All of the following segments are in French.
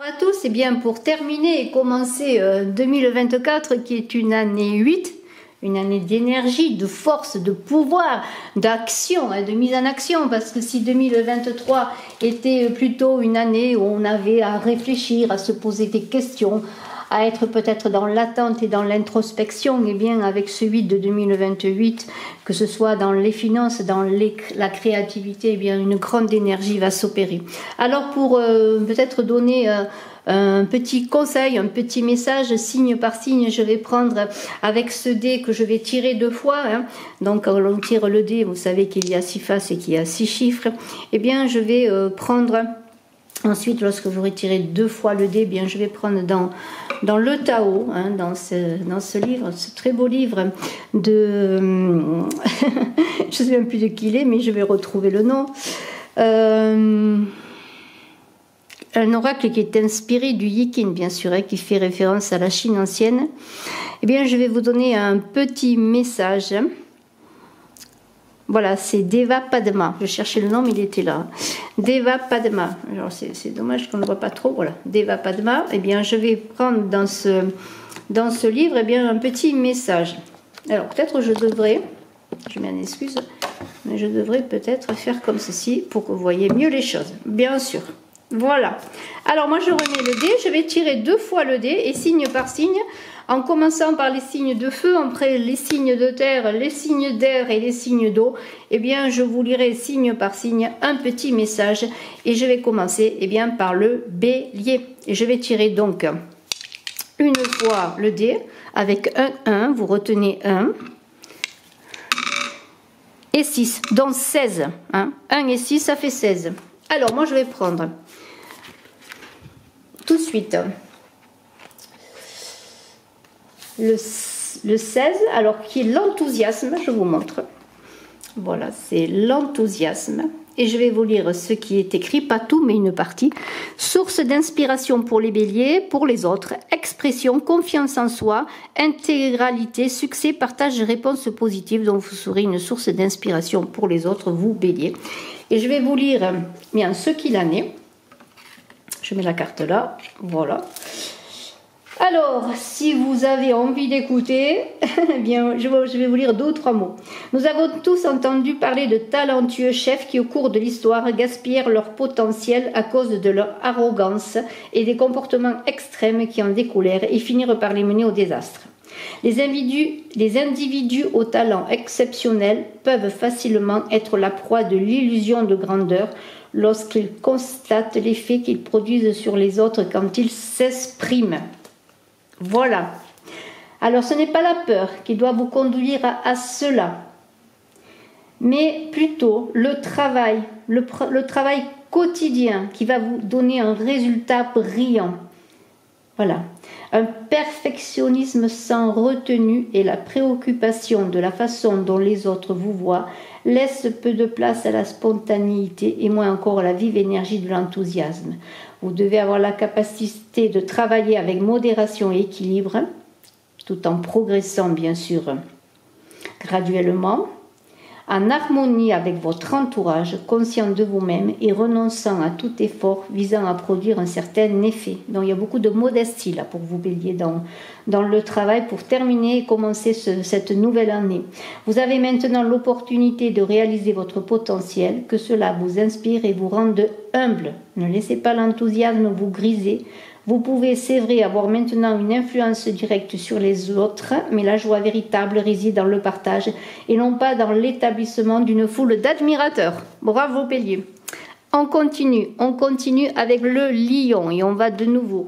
Bonjour à tous, et bien pour terminer et commencer 2024 qui est une année 8, une année d'énergie, de force, de pouvoir, d'action, de mise en action, parce que si 2023 était plutôt une année où on avait à réfléchir, à se poser des questions, à être peut-être dans l'attente et dans l'introspection, et bien avec ce 8 de 2028, que ce soit dans les finances, dans la créativité, et bien une grande énergie va s'opérer. Alors pour peut-être donner un petit conseil, un petit message, signe par signe, je vais prendre avec ce dé que je vais tirer 2 fois. Donc quand on tire le dé, vous savez qu'il y a 6 faces et qu'il y a 6 chiffres. Et bien je vais prendre... Ensuite, lorsque j'aurai tiré 2 fois le dé, bien, je vais prendre dans le Tao, dans ce livre, ce très beau livre de... je ne sais même plus de qui il est, mais je vais retrouver le nom. Un oracle qui est inspiré du Yikin, bien sûr, qui fait référence à la Chine ancienne. Eh bien, je vais vous donner un petit message. Voilà, c'est Deva Padma. Je cherchais le nom, mais il était là. Deva Padma. Alors, c'est dommage qu'on ne le voit pas trop. Voilà, Deva Padma. Eh bien, je vais prendre dans ce livre un petit message. Alors, peut-être je devrais, je m'en excuse, mais je devrais peut-être faire comme ceci pour que vous voyez mieux les choses. Bien sûr. Voilà. Alors, moi, je remets le dé. Je vais tirer 2 fois le dé et signe par signe. En commençant par les signes de feu, après les signes de terre, les signes d'air et les signes d'eau, eh bien, je vous lirai signe par signe un petit message et je vais commencer par le bélier. Et je vais tirer donc une fois le dé avec un 1, vous retenez 1 et 6, donc 16. 1 et 6, ça fait 16. Alors, moi, je vais prendre tout de suite le 16, alors qui est l'enthousiasme, je vous montre. Voilà, c'est l'enthousiasme. Et je vais vous lire ce qui est écrit, pas tout, mais une partie. Source d'inspiration pour les béliers, pour les autres. Expression, confiance en soi, intégralité, succès, partage, réponse positive. Donc vous serez une source d'inspiration pour les autres, vous béliers. Et je vais vous lire bien ce qu'il en est. Je mets la carte là, voilà. Alors, si vous avez envie d'écouter, bien, je vais vous lire 2 ou 3 mots. Nous avons tous entendu parler de talentueux chefs qui, au cours de l'histoire, gaspillèrent leur potentiel à cause de leur arrogance et des comportements extrêmes qui en découlèrent et finirent par les mener au désastre. Les individus au talent exceptionnel peuvent facilement être la proie de l'illusion de grandeur lorsqu'ils constatent l'effet qu'ils produisent sur les autres quand ils s'expriment. Voilà. Alors, ce n'est pas la peur qui doit vous conduire à cela, mais plutôt le travail quotidien qui va vous donner un résultat brillant. Voilà. Un perfectionnisme sans retenue et la préoccupation de la façon dont les autres vous voient laisse peu de place à la spontanéité et moins encore à la vive énergie de l'enthousiasme. Vous devez avoir la capacité de travailler avec modération et équilibre, tout en progressant bien sûr graduellement, en harmonie avec votre entourage, conscient de vous-même et renonçant à tout effort visant à produire un certain effet. Donc il y a beaucoup de modestie là pour vous bélier dans le travail pour terminer et commencer cette nouvelle année. Vous avez maintenant l'opportunité de réaliser votre potentiel, que cela vous inspire et vous rende humble. Ne laissez pas l'enthousiasme vous griser. Vous pouvez, c'est vrai, avoir maintenant une influence directe sur les autres, mais la joie véritable réside dans le partage et non pas dans l'établissement d'une foule d'admirateurs. Bravo bélier. On continue avec le lion et on va de nouveau.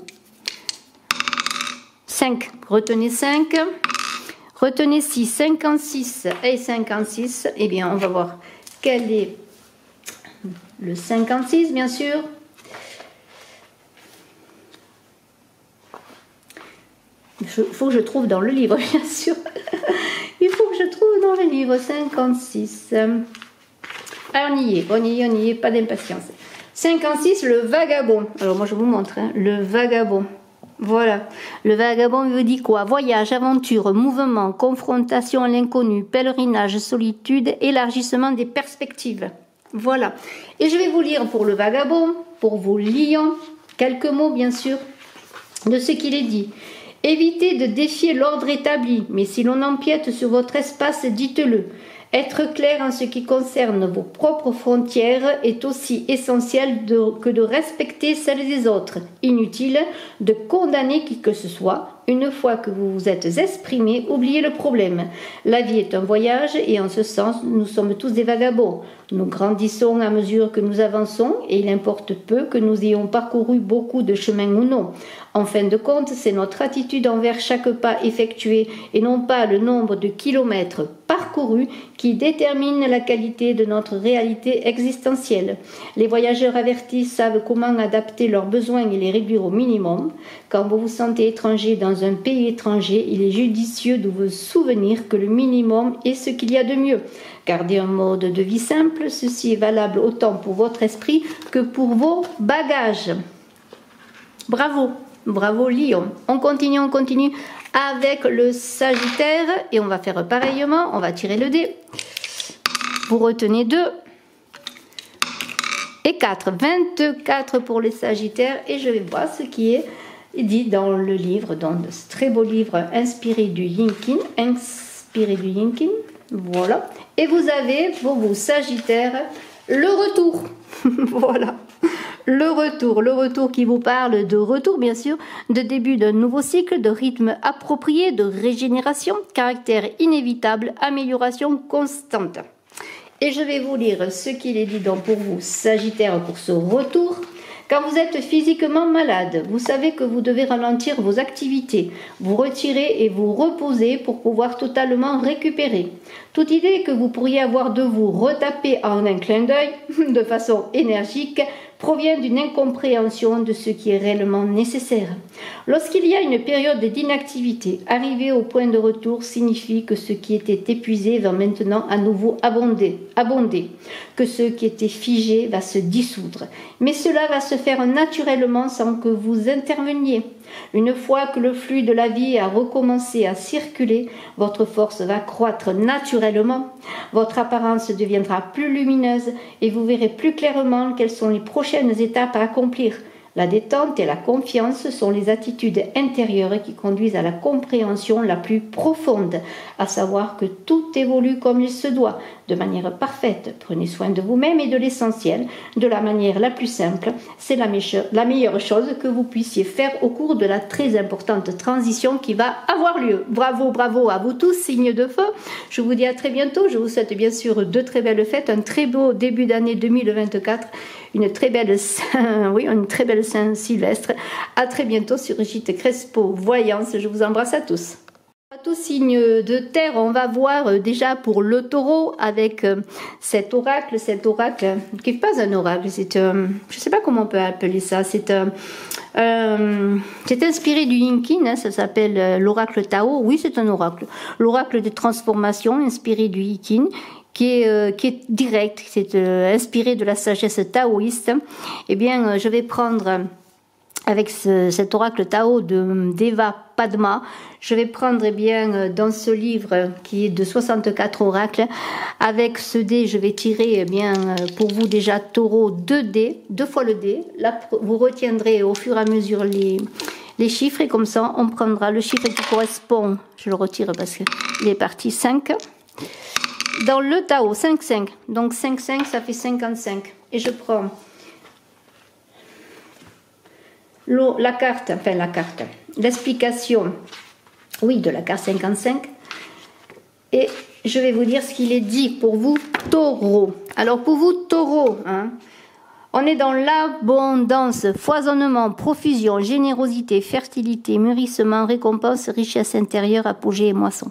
5, retenez 5, retenez 6, 56 et 56. Eh bien, on va voir quel est le 56, bien sûr. Il faut que je trouve dans le livre, bien sûr. Il faut que je trouve dans le livre 56. Ah, on y est, pas d'impatience. 56, le vagabond. Alors, moi, je vous montre, le vagabond. Voilà. Le vagabond vous dit quoi? Voyage, aventure, mouvement, confrontation à l'inconnu, pèlerinage, solitude, élargissement des perspectives. Voilà. Et je vais vous lire pour le vagabond, pour vos lions. Quelques mots, bien sûr, de ce qu'il est dit. Évitez de défier l'ordre établi, mais si l'on empiète sur votre espace, dites-le. Être clair en ce qui concerne vos propres frontières est aussi essentiel que de respecter celles des autres. Inutile de condamner qui que ce soit. Une fois que vous vous êtes exprimé, oubliez le problème. La vie est un voyage et en ce sens, nous sommes tous des vagabonds. Nous grandissons à mesure que nous avançons et il importe peu que nous ayons parcouru beaucoup de chemin ou non. En fin de compte, c'est notre attitude envers chaque pas effectué et non pas le nombre de kilomètres parcourus qui détermine la qualité de notre réalité existentielle. Les voyageurs avertis savent comment adapter leurs besoins et les réduire au minimum. Quand vous vous sentez étranger dans un pays étranger, il est judicieux de vous souvenir que le minimum est ce qu'il y a de mieux. Gardez un mode de vie simple, ceci est valable autant pour votre esprit que pour vos bagages. Bravo, bravo Lion. On continue avec le Sagittaire et on va faire pareillement, on va tirer le dé. Vous retenez 2 et 4, 24 pour les Sagittaires et je vais voir ce qui est dit dans le livre, dans ce très beau livre inspiré du Yin-Yin, voilà. Et vous avez pour vous Sagittaire le retour, voilà. Le retour qui vous parle de retour bien sûr, de début d'un nouveau cycle, de rythme approprié, de régénération, caractère inévitable, amélioration constante. Et je vais vous lire ce qu'il est dit donc pour vous Sagittaire pour ce retour. Quand vous êtes physiquement malade, vous savez que vous devez ralentir vos activités, vous retirer et vous reposer pour pouvoir totalement récupérer. Toute idée que vous pourriez avoir de vous retaper en un clin d'œil, de façon énergique, provient d'une incompréhension de ce qui est réellement nécessaire. Lorsqu'il y a une période d'inactivité, arriver au point de retour signifie que ce qui était épuisé va maintenant à nouveau abonder, que ce qui était figé va se dissoudre. Mais cela va se faire naturellement sans que vous interveniez. Une fois que le flux de la vie a recommencé à circuler, votre force va croître naturellement, votre apparence deviendra plus lumineuse et vous verrez plus clairement quelles sont les prochaines étapes à accomplir. La détente et la confiance sont les attitudes intérieures qui conduisent à la compréhension la plus profonde, à savoir que tout évolue comme il se doit, de manière parfaite. Prenez soin de vous-même et de l'essentiel, de la manière la plus simple. C'est la meilleure chose que vous puissiez faire au cours de la très importante transition qui va avoir lieu. Bravo, bravo à vous tous, signes de feu. Je vous dis à très bientôt. Je vous souhaite bien sûr de très belles fêtes, un très beau début d'année 2024. Une très belle Saint-Sylvestre. À très bientôt sur Brigitte Crespo Voyance. Je vous embrasse à tous. À tous signes de terre, on va voir déjà pour le taureau avec cet oracle qui n'est pas un oracle, c'est je ne sais pas comment on peut appeler ça, c'est inspiré du Yin-Yin, hein, ça s'appelle l'oracle Tao, oui c'est un oracle, l'oracle des transformations inspiré du Yin-Yin. Qui est direct, c'est inspiré de la sagesse taoïste. Eh bien, je vais prendre avec cet oracle Tao de Deva Padma, je vais prendre eh bien dans ce livre qui est de 64 oracles, avec ce dé, je vais tirer eh bien pour vous déjà taureau 2 dés, 2 fois le dé. Là, vous retiendrez au fur et à mesure les chiffres et comme ça, on prendra le chiffre qui correspond. Je le retire parce qu'il est parti 5. Dans le Tao, 5-5. Donc 5-5, ça fait 55. Et je prends l'explication, oui, de la carte 55. Et je vais vous dire ce qu'il est dit pour vous, taureau. Alors pour vous, taureau, hein, on est dans l'abondance, foisonnement, profusion, générosité, fertilité, mûrissement, récompense, richesse intérieure, apogée et moisson.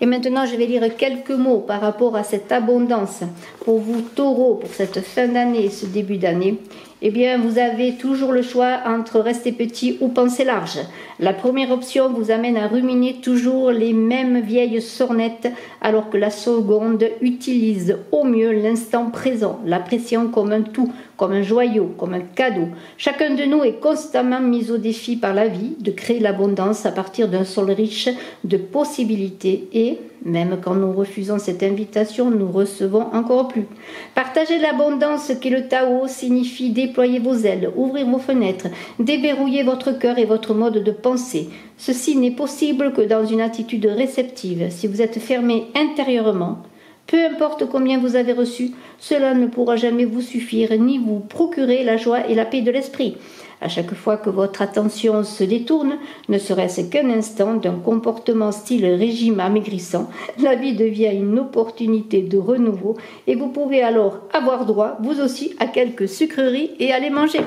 Et maintenant, je vais lire quelques mots par rapport à cette abondance. Pour vous, taureau, pour cette fin d'année, ce début d'année, eh bien, vous avez toujours le choix entre rester petit ou penser large. La première option vous amène à ruminer toujours les mêmes vieilles sornettes, alors que la seconde utilise au mieux l'instant présent, l'appréciant comme un tout, comme un joyau, comme un cadeau. Chacun de nous est constamment mis au défi par la vie de créer l'abondance à partir d'un sol riche de possibilités et Même quand nous refusons cette invitation, nous recevons encore plus. Partager l'abondance qu'est le Tao signifie déployer vos ailes, ouvrir vos fenêtres, déverrouiller votre cœur et votre mode de pensée. Ceci n'est possible que dans une attitude réceptive. Si vous êtes fermé intérieurement, peu importe combien vous avez reçu, cela ne pourra jamais vous suffire ni vous procurer la joie et la paix de l'esprit. À chaque fois que votre attention se détourne, ne serait-ce qu'un instant, d'un comportement style régime amaigrissant, la vie devient une opportunité de renouveau et vous pouvez alors avoir droit, vous aussi, à quelques sucreries et à les manger.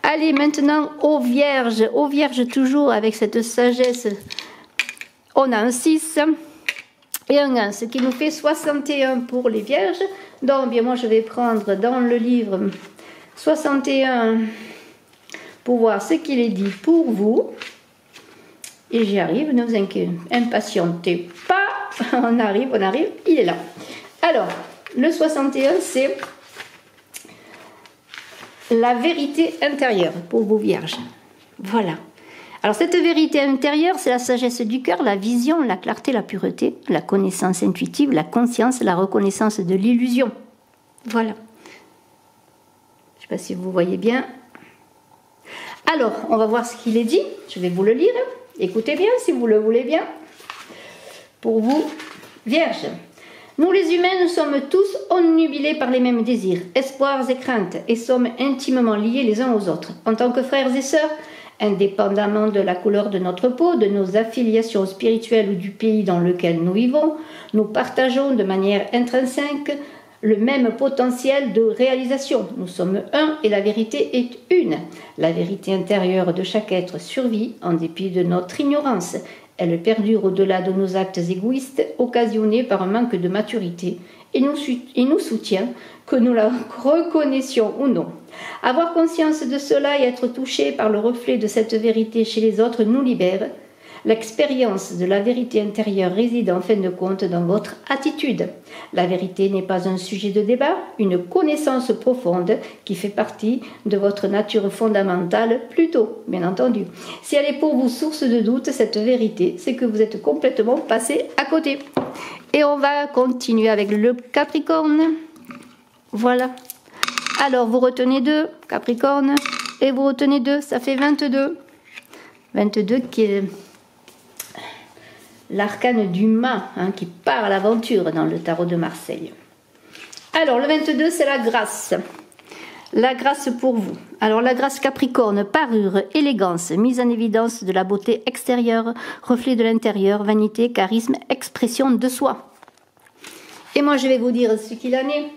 Allez, maintenant, aux Vierges toujours avec cette sagesse. On a un 6 et un 1, ce qui nous fait 61 pour les Vierges. Donc, bien, moi, je vais prendre dans le livre 61 pour voir ce qu'il est dit pour vous. Et j'y arrive, ne vous impatientez pas. On arrive, il est là. Alors, le 61, c'est la vérité intérieure pour vous, Vierges. Voilà. Alors, cette vérité intérieure, c'est la sagesse du cœur, la vision, la clarté, la pureté, la connaissance intuitive, la conscience, la reconnaissance de l'illusion. Voilà. Je ne sais pas si vous voyez bien. Alors, on va voir ce qu'il est dit. Je vais vous le lire. Écoutez bien si vous le voulez bien. Pour vous, Vierges. Nous les humains, nous sommes tous omnubilés par les mêmes désirs, espoirs et craintes, et sommes intimement liés les uns aux autres. En tant que frères et sœurs, indépendamment de la couleur de notre peau, de nos affiliations spirituelles ou du pays dans lequel nous vivons, nous partageons de manière intrinsèque le même potentiel de réalisation. Nous sommes un et la vérité est une. La vérité intérieure de chaque être survit en dépit de notre ignorance. Elle perdure au-delà de nos actes égoïstes occasionnés par un manque de maturité et nous soutient, que nous la reconnaissions ou non. Avoir conscience de cela et être touché par le reflet de cette vérité chez les autres nous libère. L'expérience de la vérité intérieure réside en fin de compte dans votre attitude. La vérité n'est pas un sujet de débat, une connaissance profonde qui fait partie de votre nature fondamentale plutôt, bien entendu. Si elle est pour vous source de doute, cette vérité, c'est que vous êtes complètement passé à côté. Et on va continuer avec le Capricorne. Voilà. Alors, vous retenez 2, Capricorne, et vous retenez 2, ça fait 22. 22 qui est l'arcane du mât, qui part à l'aventure dans le tarot de Marseille. Alors, le 22, c'est la grâce. La grâce pour vous. Alors, la grâce Capricorne, parure, élégance, mise en évidence de la beauté extérieure, reflet de l'intérieur, vanité, charisme, expression de soi. Et moi, je vais vous dire ce qu'il en est.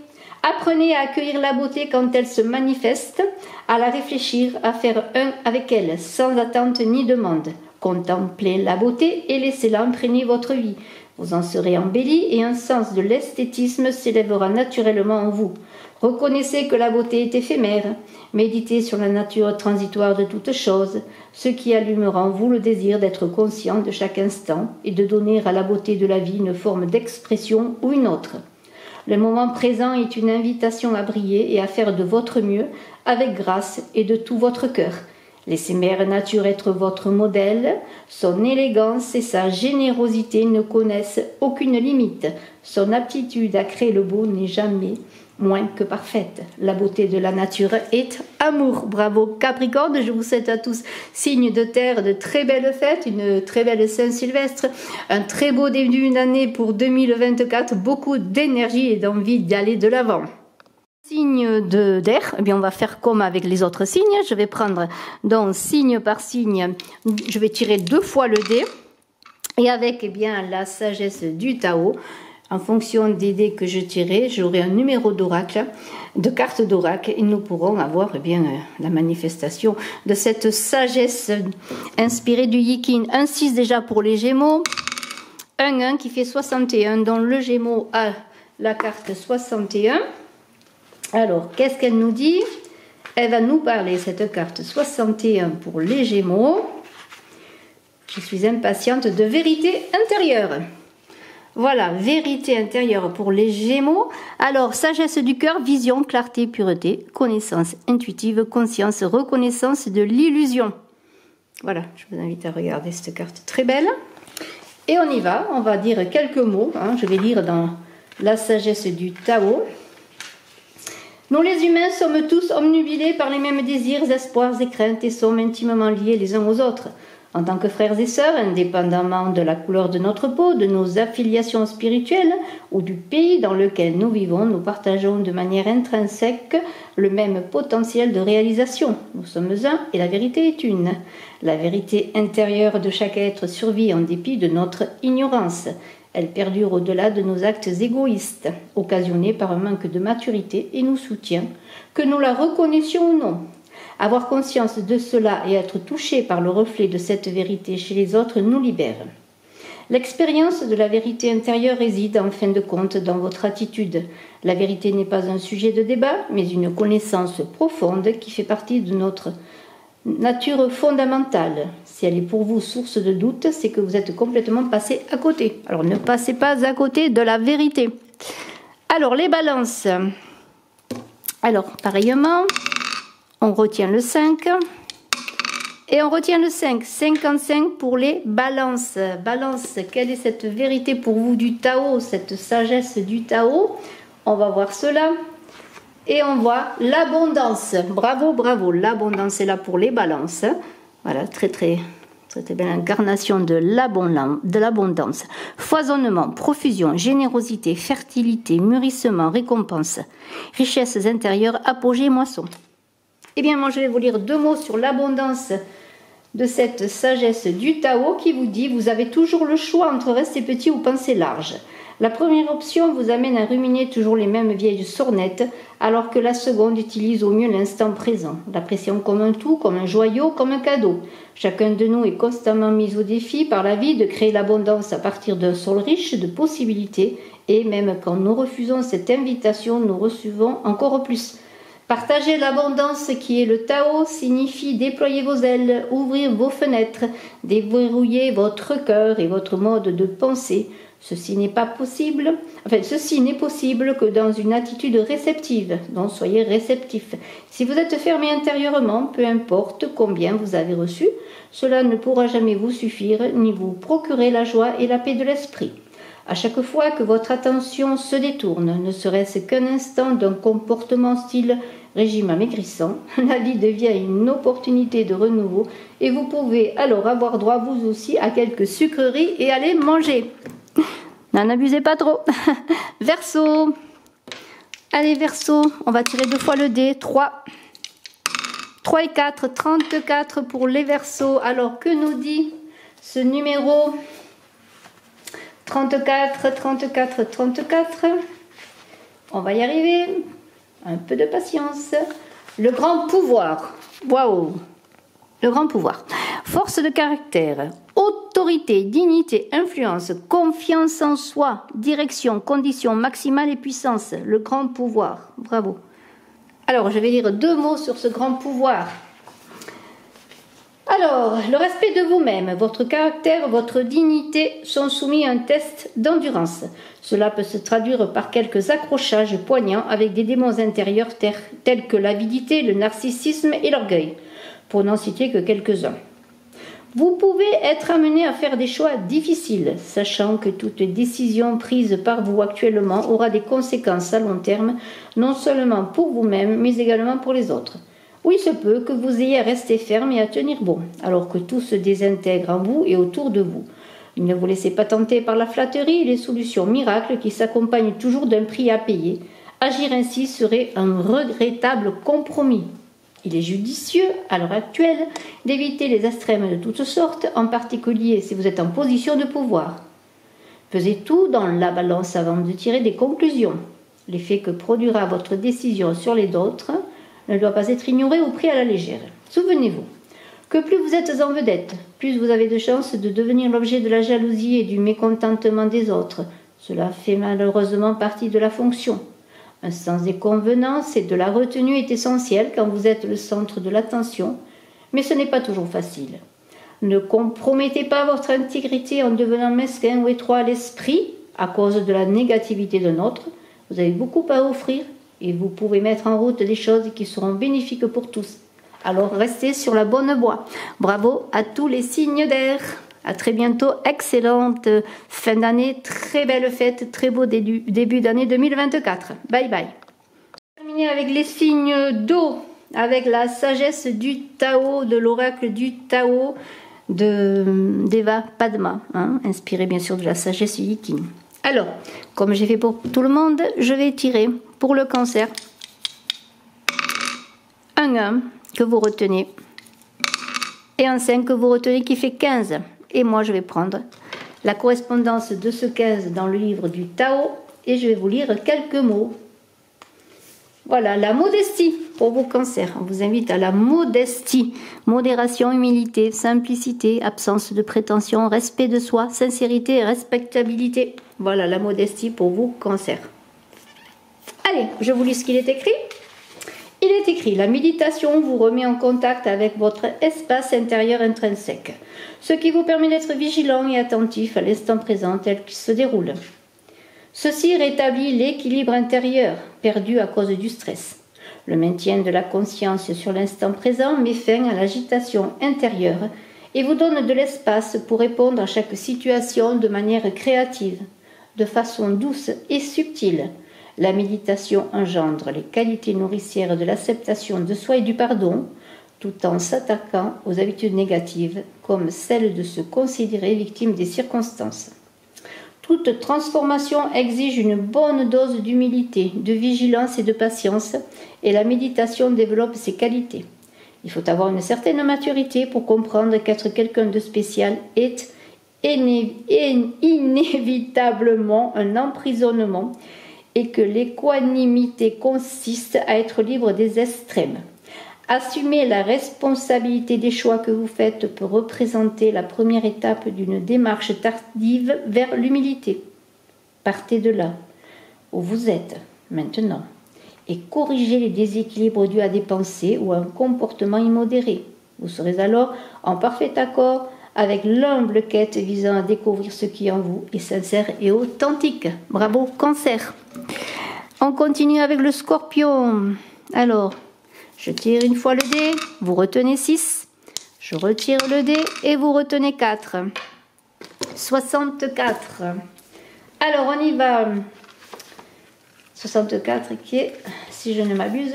Apprenez à accueillir la beauté quand elle se manifeste, à la réfléchir, à faire un avec elle, sans attente ni demande. Contemplez la beauté et laissez-la imprégner votre vie. Vous en serez embelli et un sens de l'esthétisme s'élèvera naturellement en vous. Reconnaissez que la beauté est éphémère. Méditez sur la nature transitoire de toute chose, ce qui allumera en vous le désir d'être conscient de chaque instant et de donner à la beauté de la vie une forme d'expression ou une autre. Le moment présent est une invitation à briller et à faire de votre mieux, avec grâce et de tout votre cœur. Laissez Mère Nature être votre modèle. Son élégance et sa générosité ne connaissent aucune limite. Son aptitude à créer le beau n'est jamais moins que parfaite. La beauté de la nature est amour. Bravo Capricorne, je vous souhaite à tous, signes de terre, de très belles fêtes, une très belle Saint-Sylvestre, un très beau début d'année pour 2024, beaucoup d'énergie et d'envie d'aller de l'avant. Signe d'air, eh bien on va faire comme avec les autres signes. Je vais prendre donc signe par signe, je vais tirer 2 fois le dé et avec bien la sagesse du Tao. En fonction des dés que je tirerai, j'aurai un numéro d'oracle, de carte d'oracle, et nous pourrons avoir bien la manifestation de cette sagesse inspirée du Yikin. Un 6 déjà pour les Gémeaux, un 1 qui fait 61, dont le Gémeaux a la carte 61. Alors, qu'est-ce qu'elle nous dit? Elle va nous parler, cette carte 61 pour les Gémeaux. Je suis impatiente de vérité intérieure. Voilà, vérité intérieure pour les Gémeaux. Alors, sagesse du cœur, vision, clarté, pureté, connaissance intuitive, conscience, reconnaissance de l'illusion. Voilà, je vous invite à regarder cette carte très belle. Et on y va, on va dire quelques mots, hein. Je vais lire dans la sagesse du Tao. Nous les humains sommes tous omnubilés par les mêmes désirs, espoirs et craintes et sommes intimement liés les uns aux autres. En tant que frères et sœurs, indépendamment de la couleur de notre peau, de nos affiliations spirituelles ou du pays dans lequel nous vivons, nous partageons de manière intrinsèque le même potentiel de réalisation. Nous sommes un et la vérité est une. La vérité intérieure de chaque être survit en dépit de notre ignorance. Elle perdure au-delà de nos actes égoïstes, occasionnés par un manque de maturité et nous soutient, que nous la reconnaissions ou non. Avoir conscience de cela et être touché par le reflet de cette vérité chez les autres nous libère. L'expérience de la vérité intérieure réside en fin de compte dans votre attitude. La vérité n'est pas un sujet de débat, mais une connaissance profonde qui fait partie de notre nature fondamentale. Si elle est pour vous source de doute, c'est que vous êtes complètement passé à côté. Alors ne passez pas à côté de la vérité. Alors les balances. Alors pareillement, on retient le 5 et on retient le 5. 55 pour les balances. Balance, quelle est cette vérité pour vous du Tao, cette sagesse du Tao? On va voir cela. Et on voit l'abondance. Bravo, bravo. L'abondance est là pour les balances. Voilà, très belle incarnation de l'abondance. Foisonnement, profusion, générosité, fertilité, mûrissement, récompense, richesses intérieures, apogée, moisson. Eh bien, moi, je vais vous lire 2 mots sur l'abondance de cette sagesse du Tao qui vous dit « Vous avez toujours le choix entre rester petit ou penser large ». La première option vous amène à ruminer toujours les mêmes vieilles sornettes, alors que la seconde utilise au mieux l'instant présent, l'appréciant comme un tout, comme un joyau, comme un cadeau. Chacun de nous est constamment mis au défi par la vie de créer l'abondance à partir d'un sol riche de possibilités, et même quand nous refusons cette invitation, nous recevons encore plus. Partager l'abondance qui est le Tao signifie déployer vos ailes, ouvrir vos fenêtres, déverrouiller votre cœur et votre mode de pensée. Ceci n'est possible que dans une attitude réceptive, donc soyez réceptif. Si vous êtes fermé intérieurement, peu importe combien vous avez reçu, cela ne pourra jamais vous suffire ni vous procurer la joie et la paix de l'esprit. À chaque fois que votre attention se détourne, ne serait-ce qu'un instant d'un comportement style régime amaigrissant, la vie devient une opportunité de renouveau et vous pouvez alors avoir droit vous aussi à quelques sucreries et aller manger. N'en abusez pas trop. Verseau. Allez, Verseau, on va tirer 2 fois le dé. 3. 3 et 4, 34 pour les Verseaux. Alors, que nous dit ce numéro 34, 34, 34. On va y arriver. Un peu de patience. Le grand pouvoir. Waouh! Le grand pouvoir. Force de caractère. Autorité, dignité, influence, confiance en soi, direction, condition maximale et puissance. Le grand pouvoir. Bravo. Alors, je vais lire 2 mots sur ce grand pouvoir. Alors, le respect de vous-même, votre caractère, votre dignité sont soumis à un test d'endurance. Cela peut se traduire par quelques accrochages poignants avec des démons intérieurs tels que l'avidité, le narcissisme et l'orgueil, pour n'en citer que quelques-uns. Vous pouvez être amené à faire des choix difficiles, sachant que toute décision prise par vous actuellement aura des conséquences à long terme, non seulement pour vous-même, mais également pour les autres. Oui, il se peut que vous ayez à rester ferme et à tenir bon, alors que tout se désintègre en vous et autour de vous. Ne vous laissez pas tenter par la flatterie et les solutions miracles qui s'accompagnent toujours d'un prix à payer. Agir ainsi serait un regrettable compromis. Il est judicieux, à l'heure actuelle, d'éviter les extrêmes de toutes sortes, en particulier si vous êtes en position de pouvoir. Pesez tout dans la balance avant de tirer des conclusions. L'effet que produira votre décision sur les autres ne doit pas être ignoré ou pris à la légère. Souvenez-vous que plus vous êtes en vedette, plus vous avez de chances de devenir l'objet de la jalousie et du mécontentement des autres. Cela fait malheureusement partie de la fonction. Un sens des convenances et de la retenue est essentiel quand vous êtes le centre de l'attention, mais ce n'est pas toujours facile. Ne compromettez pas votre intégrité en devenant mesquin ou étroit à l'esprit à cause de la négativité d'un autre. Vous avez beaucoup à offrir et vous pouvez mettre en route des choses qui seront bénéfiques pour tous. Alors restez sur la bonne voie. Bravo à tous les signes d'air. À très bientôt. Excellente fin d'année. Très belle fête. Très beau début d'année 2024. Bye bye. Terminer avec les signes d'eau. Avec la sagesse du Tao, de l'oracle du Tao de Deva Padma. Hein, inspiré bien sûr de la sagesse Yiking. Alors, comme j'ai fait pour tout le monde, je vais tirer pour le Cancer. Un 1 que vous retenez. Et un 5 que vous retenez qui fait 15. Et moi, je vais prendre la correspondance de ce 15 dans le livre du Tao. Et je vais vous lire quelques mots. Voilà, la modestie pour vos cancers. On vous invite à la modestie. Modération, humilité, simplicité, absence de prétention, respect de soi, sincérité et respectabilité. Voilà, la modestie pour vos cancers. Allez, je vous lis ce qu'il est écrit. Il est écrit, la méditation vous remet en contact avec votre espace intérieur intrinsèque, ce qui vous permet d'être vigilant et attentif à l'instant présent tel qu'il se déroule. Ceci rétablit l'équilibre intérieur, perdu à cause du stress. Le maintien de la conscience sur l'instant présent met fin à l'agitation intérieure et vous donne de l'espace pour répondre à chaque situation de manière créative, de façon douce et subtile. La méditation engendre les qualités nourricières de l'acceptation de soi et du pardon, tout en s'attaquant aux habitudes négatives, comme celle de se considérer victime des circonstances. Toute transformation exige une bonne dose d'humilité, de vigilance et de patience, et la méditation développe ces qualités. Il faut avoir une certaine maturité pour comprendre qu'être quelqu'un de spécial est inévitablement un emprisonnement et que l'équanimité consiste à être libre des extrêmes. Assumer la responsabilité des choix que vous faites peut représenter la première étape d'une démarche tardive vers l'humilité. Partez de là, où vous êtes maintenant, et corrigez les déséquilibres dus à des pensées ou à un comportement immodéré. Vous serez alors en parfait accord avec l'humble quête visant à découvrir ce qui en vous est sincère et authentique. Bravo, Cancer. On continue avec le Scorpion. Alors, je tire une fois le dé, vous retenez 6. Je retire le dé et vous retenez 4. 64. Alors, on y va. 64 qui est, si je ne m'abuse,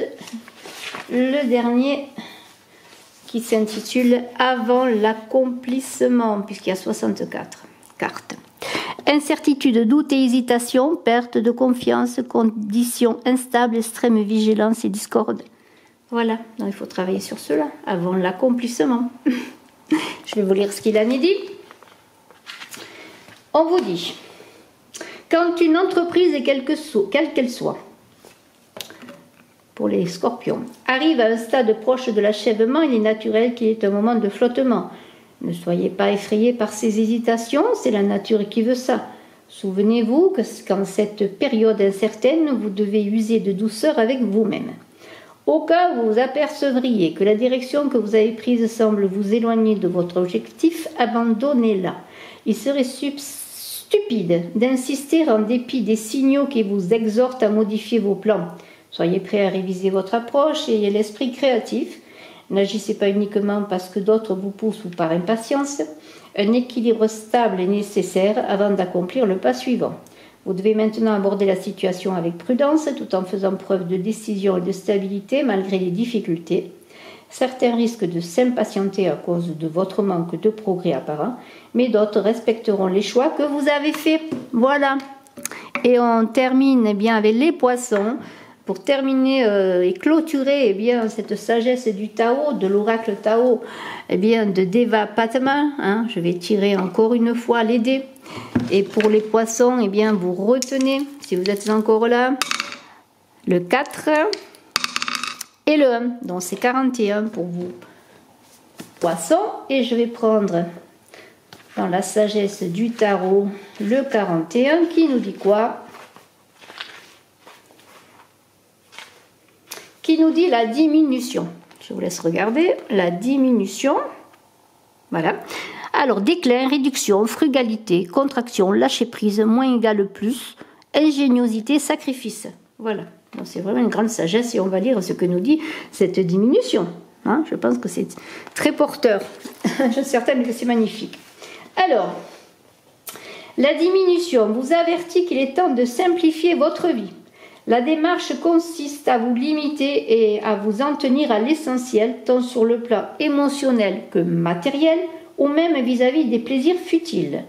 le dernier qui s'intitule « Avant l'accomplissement » puisqu'il y a 64 cartes. Incertitude, doute et hésitation, perte de confiance, conditions instables, extrême vigilance et discorde. Voilà, donc il faut travailler sur cela avant l'accomplissement. Je vais vous lire ce qu'il en est dit. On vous dit, quand une entreprise, quelle qu'elle soit, pour les scorpions, arrive à un stade proche de l'achèvement, il est naturel qu'il y ait un moment de flottement. Ne soyez pas effrayés par ces hésitations, c'est la nature qui veut ça. Souvenez-vous qu'en cette période incertaine, vous devez user de douceur avec vous-même. Au cas où vous apercevriez que la direction que vous avez prise semble vous éloigner de votre objectif, abandonnez-la. Il serait stupide d'insister en dépit des signaux qui vous exhortent à modifier vos plans. Soyez prêts à réviser votre approche et ayez l'esprit créatif. N'agissez pas uniquement parce que d'autres vous poussent ou par impatience. Un équilibre stable est nécessaire avant d'accomplir le pas suivant. Vous devez maintenant aborder la situation avec prudence tout en faisant preuve de décision et de stabilité malgré les difficultés. Certains risquent de s'impatienter à cause de votre manque de progrès apparent, mais d'autres respecteront les choix que vous avez faits. Voilà. Et on termine bien avec les poissons. Pour terminer et clôturer cette sagesse du Tao, de l'oracle Tao, de Deva Padma, je vais tirer encore une fois les dés. Et pour les poissons, vous retenez, si vous êtes encore là, le 4 et le 1. Donc c'est 41 pour vous, poissons. Et je vais prendre dans la sagesse du tarot le 41 qui nous dit quoi ? Qui nous dit la diminution. Je vous laisse regarder la diminution. Voilà. Alors, déclin, réduction, frugalité, contraction, lâcher prise, moins égale plus, ingéniosité, sacrifice. Voilà. Donc, c'est vraiment une grande sagesse et on va lire ce que nous dit cette diminution. Je pense que c'est très porteur. Je suis certaine que c'est magnifique. Alors, la diminution vous avertit qu'il est temps de simplifier votre vie. La démarche consiste à vous limiter et à vous en tenir à l'essentiel, tant sur le plan émotionnel que matériel, ou même vis-à-vis des plaisirs futiles.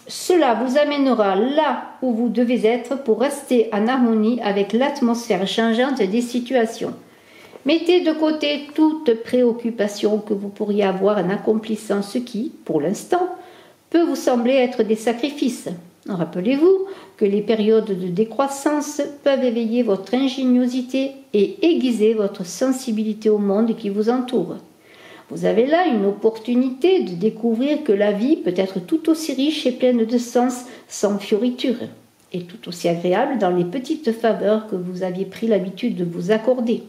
Cela vous amènera là où vous devez être pour rester en harmonie avec l'atmosphère changeante des situations. Mettez de côté toute préoccupation que vous pourriez avoir en accomplissant ce qui, pour l'instant, peut vous sembler être des sacrifices. Rappelez-vous que les périodes de décroissance peuvent éveiller votre ingéniosité et aiguiser votre sensibilité au monde qui vous entoure. Vous avez là une opportunité de découvrir que la vie peut être tout aussi riche et pleine de sens sans fioritures, et tout aussi agréable dans les petites faveurs que vous aviez pris l'habitude de vous accorder.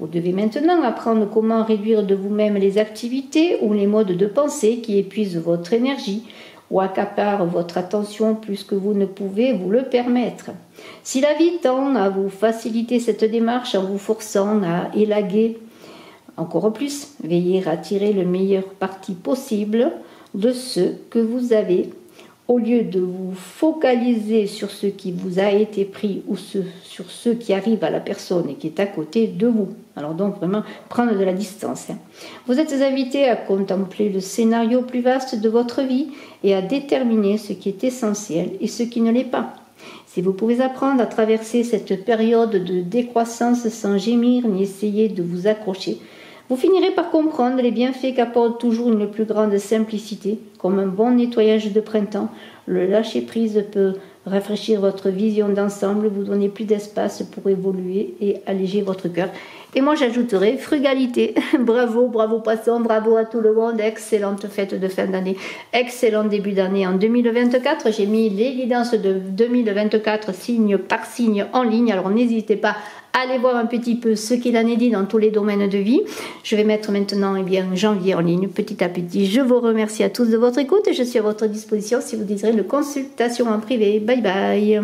Vous devez maintenant apprendre comment réduire de vous-même les activités ou les modes de pensée qui épuisent votre énergie ou accaparent votre attention plus que vous ne pouvez vous le permettre. Si la vie tend à vous faciliter cette démarche en vous forçant à élaguer encore plus, veillez à tirer le meilleur parti possible de ce que vous avez, au lieu de vous focaliser sur ce qui vous a été pris ou sur ce qui arrive à la personne et qui est à côté de vous. Alors donc vraiment prendre de la distance. Vous êtes invité à contempler le scénario plus vaste de votre vie et à déterminer ce qui est essentiel et ce qui ne l'est pas. Si vous pouvez apprendre à traverser cette période de décroissance sans gémir ni essayer de vous accrocher, vous finirez par comprendre les bienfaits qu'apporte toujours une plus grande simplicité. Comme un bon nettoyage de printemps, le lâcher-prise peut rafraîchir votre vision d'ensemble, vous donner plus d'espace pour évoluer et alléger votre cœur. Et moi j'ajouterai frugalité. Bravo, bravo poisson, bravo à tout le monde. Excellente fête de fin d'année, excellent début d'année en 2024. J'ai mis les guidances de 2024 signe par signe en ligne, alors n'hésitez pas à aller voir un petit peu ce qu'il en est dit dans tous les domaines de vie. Je vais mettre maintenant janvier en ligne petit à petit. Je vous remercie à tous de votre écoute et je suis à votre disposition si vous désirez une consultation en privé. Bye bye.